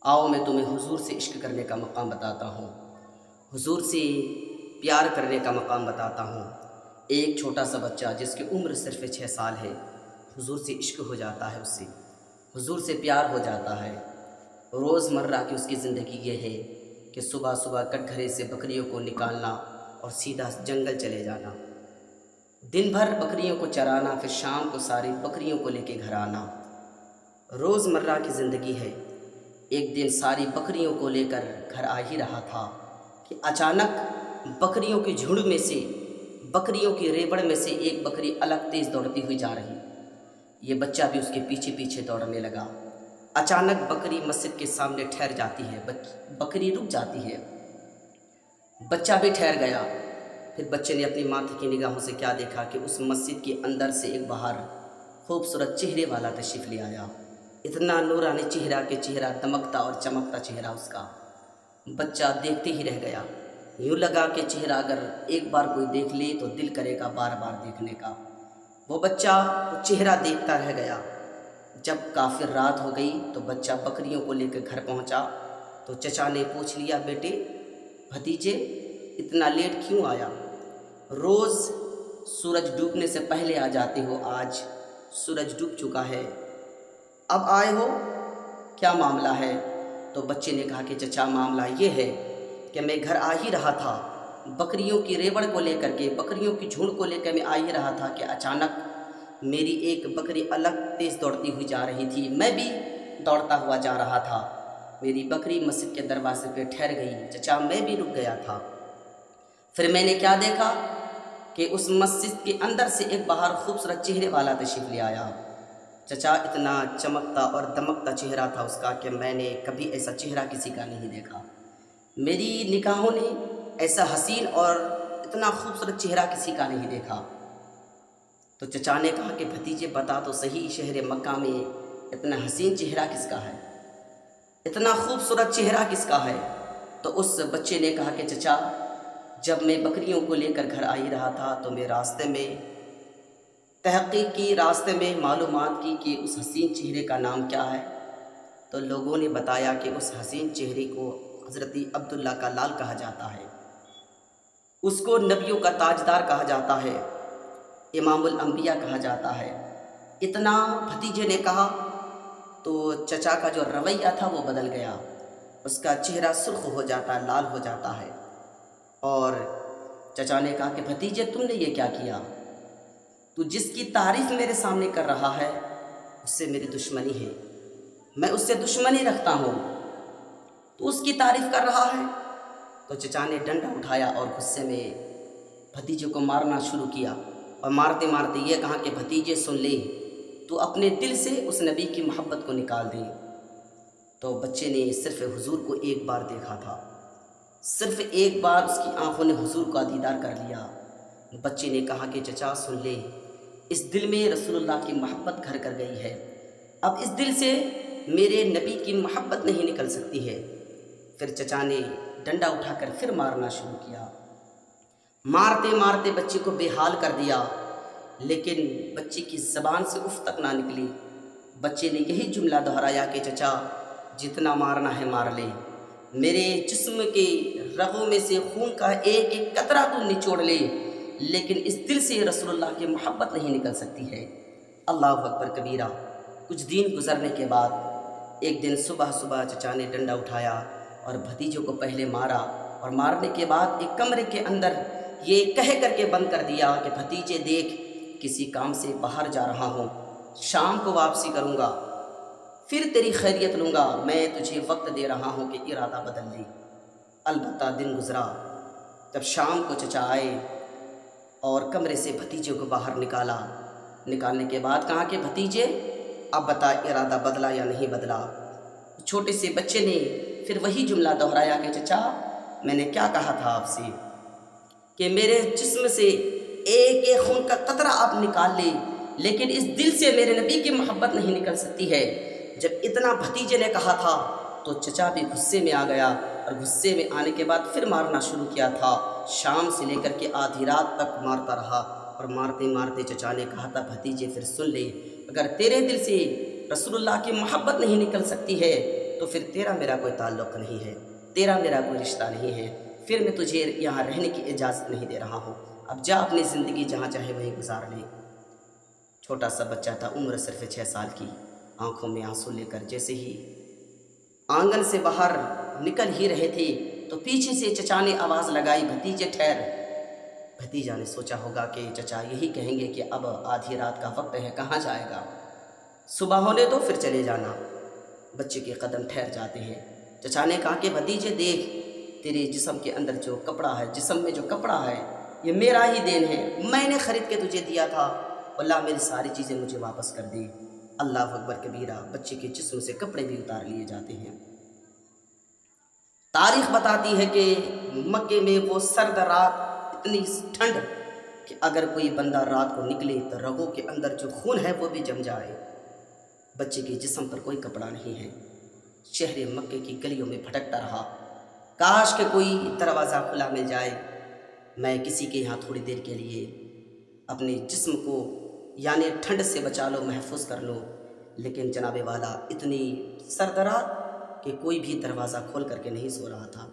آؤ میں تمہیں حضور سے عشق کرنے کا مقام بتاتا ہوں، حضور سے پیار کرنے کا مقام بتاتا ہوں۔ ایک چھوٹا سا بچہ جس کی عمر صرف 6 سال ہے، حضور سے عشق ہو جاتا ہے، اس سے حضور سے پیار ہو جاتا ہے۔ روز مرہ کی اس کی زندگی یہ ہے کہ صبح صبح کٹ گھرے سے بکریوں کو نکالنا اور سیدھا جنگل چلے جانا، دن بھر بکریوں کو چرانا، پھر شام کو ساری بکریوں کو لے کے گھر آنا۔ روز مرہ کی زندگی ہے۔ ایک دن ساری بکریوں کو لے کر گھر آ ہی رہا تھا کہ اچانک بکریوں کے جھنڈ میں سے، بکریوں کی ریوڑ میں سے ایک بکری الگ تیز دوڑتی ہوئی جا رہی۔ یہ بچہ بھی اس کے پیچھے پیچھے دوڑنے لگا۔ اچانک بکری مسجد کے سامنے ٹھہر جاتی ہے، بکری رک جاتی ہے، بچہ بھی ٹھہر گیا۔ پھر بچے نے اپنی ماں کی نگاہوں سے کیا دیکھا کہ اس مسجد کے اندر سے ایک باہر خوبصورت چہرے والا تشریف لے آیا۔ اتنا نورانی چہرہ کہ چہرہ دمکتا اور چمکتا چہرہ اس کا۔ بچہ دیکھتے ہی رہ گیا، یوں لگا کہ چہرہ اگر ایک بار کوئی دیکھ لے تو دل کرے گا بار بار دیکھنے کا۔ وہ بچہ وہ چہرہ دیکھتا رہ گیا۔ جب کافر رات ہو گئی تو بچہ بکریوں کو لے کر گھر پہنچا تو چچا نے پوچھ لیا، بیٹے بھتیجے اتنا لیٹ کیوں آیا؟ روز سورج ڈوبنے سے پہلے آ جاتے ہو، آج سورج ڈوب چکا ہے، اب آئے ہو، کیا معاملہ ہے؟ تو بچے نے کہا کہ چچا معاملہ یہ ہے کہ میں گھر آ ہی رہا تھا، بکریوں کی ریوڑ کو لے کر کے، بکریوں کی جھنڈ کو لے کر میں آ ہی رہا تھا کہ اچانک میری ایک بکری الگ تیز دوڑتی ہوئی جا رہی تھی، میں بھی دوڑتا ہوا جا رہا تھا، میری بکری مسجد کے دروازے پہ ٹھہر گئی، چچا میں بھی رک گیا تھا۔ پھر میں نے کیا دیکھا کہ اس مسجد کے اندر سے ایک باہر خوبصورت چہرے والا تشریف لے آیا۔ چچا اتنا چمکتا اور دمکتا چہرہ تھا اس کا کہ میں نے کبھی ایسا چہرہ کسی کا نہیں دیکھا، میری نگاہوں نے ایسا حسین اور اتنا خوبصورت چہرہ کسی کا نہیں دیکھا۔ تو چچا نے کہا کہ بھتیجے بتا تو صحیح، شہر مکہ میں اتنا حسین چہرہ کس کا ہے، اتنا خوبصورت چہرہ کس کا ہے؟ تو اس بچے نے کہا کہ چچا جب میں بکریوں کو لے کر گھر آ ہی رہا تھا تو میں راستے میں تحقیق کی، راستے میں معلومات کی کہ اس حسین چہرے کا نام کیا ہے۔ تو لوگوں نے بتایا کہ اس حسین چہرے کو حضرت عبداللہ کا لال کہا جاتا ہے، اس کو نبیوں کا تاجدار کہا جاتا ہے، امام الانبیاء کہا جاتا ہے۔ اتنا بھتیجے نے کہا تو چچا کا جو رویہ تھا وہ بدل گیا، اس کا چہرہ سرخ ہو جاتا، لال ہو جاتا ہے، اور چچا نے کہا کہ بھتیجے تم نے یہ کیا کیا؟ تو جس کی تعریف میرے سامنے کر رہا ہے اس سے میری دشمنی ہے، میں اس سے دشمنی رکھتا ہوں، تو اس کی تعریف کر رہا ہے۔ تو چچا نے ڈنڈا اٹھایا اور غصے میں بھتیجے کو مارنا شروع کیا، اور مارتے مارتے یہ کہا کہ بھتیجے سن لے، تو اپنے دل سے اس نبی کی محبت کو نکال دے۔ تو بچے نے صرف حضور کو ایک بار دیکھا تھا، صرف ایک بار اس کی آنکھوں نے حضور کا دیدار کر لیا۔ بچے نے کہا کہ چچا سن لے، اس دل میں رسول اللہ کی محبت گھر کر گئی ہے، اب اس دل سے میرے نبی کی محبت نہیں نکل سکتی ہے۔ پھر چچا نے ڈنڈا اٹھا کر پھر مارنا شروع کیا، مارتے مارتے بچے کو بے حال کر دیا، لیکن بچے کی زبان سے اف تک نہ نکلی۔ بچے نے یہی جملہ دہرایا کہ چچا جتنا مارنا ہے مار لے، میرے جسم کے رگوں میں سے خون کا ایک ایک قطرہ تو نچوڑ لے، لیکن اس دل سے رسول اللہ کی محبت نہیں نکل سکتی ہے۔ اللہ اکبر کبیرہ۔ کچھ دن گزرنے کے بعد ایک دن صبح صبح چچا نے ڈنڈا اٹھایا اور بھتیجوں کو پہلے مارا، اور مارنے کے بعد ایک کمرے کے اندر یہ کہہ کر کے بند کر دیا کہ بھتیجے دیکھ کسی کام سے باہر جا رہا ہوں، شام کو واپسی کروں گا، پھر تیری خیریت لوں گا، میں تجھے وقت دے رہا ہوں کہ ارادہ بدل لے۔ البتہ دن گزرا، جب شام کو چچا آئے اور کمرے سے بھتیجے کو باہر نکالا، نکالنے کے بعد کہا کہ بھتیجے اب بتا ارادہ بدلا یا نہیں بدلا؟ چھوٹے سے بچے نے پھر وہی جملہ دہرایا کہ چچا میں نے کیا کہا تھا آپ سے کہ میرے جسم سے ایک ایک خون کا قطرہ آپ نکال لے، لیکن اس دل سے میرے نبی کی محبت نہیں نکل سکتی ہے۔ جب اتنا بھتیجے نے کہا تھا تو چچا بھی غصے میں آ گیا، اور غصے میں آنے کے بعد پھر مارنا شروع کیا تھا۔ شام سے لے کر کے آدھی رات تک مارتا رہا، اور مارتے مارتے چچا نے کہا تھا بھتیجے پھر سن لے، اگر تیرے دل سے رسول اللہ کی محبت نہیں نکل سکتی ہے تو پھر تیرا میرا کوئی تعلق نہیں ہے، تیرا میرا کوئی رشتہ نہیں ہے، پھر میں تجھے یہاں رہنے کی اجازت نہیں دے رہا ہوں، اب جا اپنی زندگی جہاں چاہے وہیں گزار لے۔ چھوٹا سا بچہ تھا، عمر صرف 6 سال کی، آنکھوں میں آنسو لے کر جیسے ہی آنگن سے باہر نکل ہی رہے تھے تو پیچھے سے چچا نے آواز لگائی، بھتیجے ٹھہر۔ بھتیجا نے سوچا ہوگا کہ چچا یہی کہیں گے کہ اب آدھی رات کا وقت ہے، کہاں جائے گا، صبح ہونے دو پھر چلے جانا۔ بچے کے قدم ٹھہر جاتے ہیں۔ چچا نے کہا کہ بھتیجے دیکھ، تیرے جسم کے اندر جو کپڑا ہے، جسم میں جو کپڑا ہے یہ میرا ہی دین ہے، میں نے خرید کے تجھے دیا تھا، اللہ میری ساری چیزیں مجھے واپس کر دی۔ اللہ اکبر کبیرہ، بچے کے جسم سے کپڑے بھی اتار لیے جاتے ہیں۔ تاریخ بتاتی ہے کہ مکے میں وہ سرد رات، اتنی ٹھنڈ کہ اگر کوئی بندہ رات کو نکلے تو رگوں کے اندر جو خون ہے وہ بھی جم جائے۔ بچے کے جسم پر کوئی کپڑا نہیں ہے، شہر مکے کی گلیوں میں بھٹکتا رہا، کاش کہ کوئی دروازہ کھلا مل جائے، میں کسی کے یہاں تھوڑی دیر کے لیے اپنے جسم کو یعنی ٹھنڈ سے بچا لو، محفوظ کر لو۔ لیکن جناب والا اتنی سرد رات کہ کوئی بھی دروازہ کھول کر کے نہیں سو رہا تھا۔